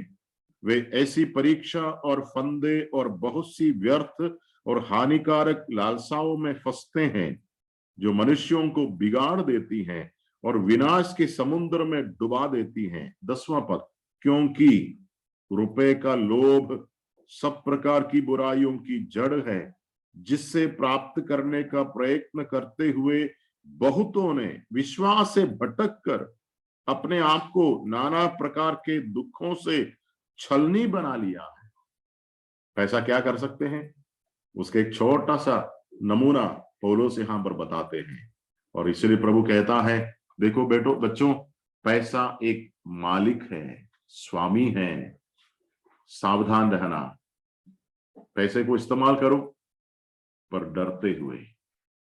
वे ऐसी परीक्षा और फंदे और बहुत सी व्यर्थ और हानिकारक लालसाओं में फंसते हैं जो मनुष्यों को बिगाड़ देती हैं और विनाश के समुद्र में डुबा देती हैं। 10वां पद, क्योंकि रुपए का लोभ सब प्रकार की बुराइयों की जड़ है, जिससे प्राप्त करने का प्रयत्न करते हुए बहुतों ने विश्वास से भटक कर अपने आप को नाना प्रकार के दुखों से छलनी बना लिया है। पैसा क्या कर सकते हैं, उसका एक छोटा सा नमूना पौलुस यहां पर बताते हैं। और इसलिए प्रभु कहता है, देखो बच्चों, पैसा एक मालिक है, स्वामी है, सावधान रहना। पैसे को इस्तेमाल करो पर डरते हुए।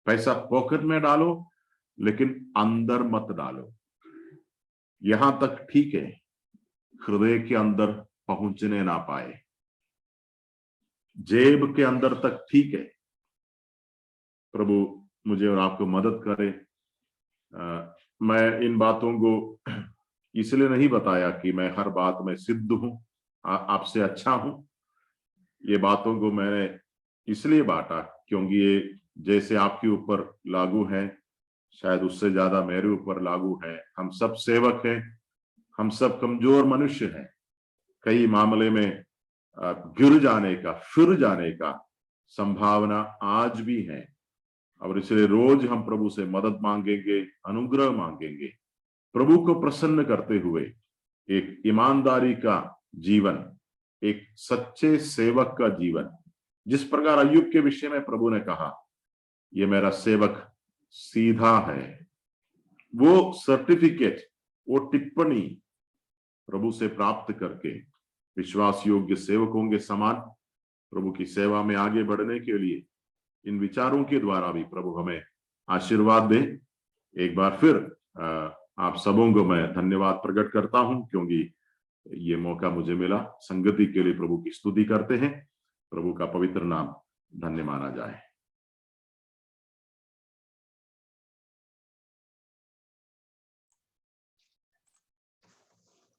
पैसा पॉकेट में डालो लेकिन अंदर मत डालो। यहां तक ठीक है, हृदय के अंदर पहुंचने ना पाए। जेब के अंदर तक ठीक है। प्रभु मुझे और आपको मदद करे। मैं इन बातों को इसलिए नहीं बताया कि मैं हर बात में सिद्ध हूं, आपसे अच्छा हूं। ये बातों को मैंने इसलिए बांटा क्योंकि ये जैसे आपके ऊपर लागू है, शायद उससे ज्यादा मेरे ऊपर लागू है। हम सब सेवक हैं, हम सब कमजोर मनुष्य हैं। कई मामले में गिर जाने का, फिर जाने का संभावना आज भी है। और इसलिए रोज हम प्रभु से मदद मांगेंगे, अनुग्रह मांगेंगे, प्रभु को प्रसन्न करते हुए एक ईमानदारी का जीवन, एक सच्चे सेवक का जीवन। जिस प्रकार अय्यूब के विषय में प्रभु ने कहा, ये मेरा सेवक सीधा है, वो सर्टिफिकेट, वो टिप्पणी प्रभु से प्राप्त करके विश्वास योग्य सेवकों के समान प्रभु की सेवा में आगे बढ़ने के लिए इन विचारों के द्वारा भी प्रभु हमें आशीर्वाद दे। एक बार फिर आप सबों को मैं धन्यवाद प्रकट करता हूं क्योंकि ये मौका मुझे मिला। संगति के लिए प्रभु की स्तुति करते हैं। प्रभु का पवित्र नाम धन्य माना जाए।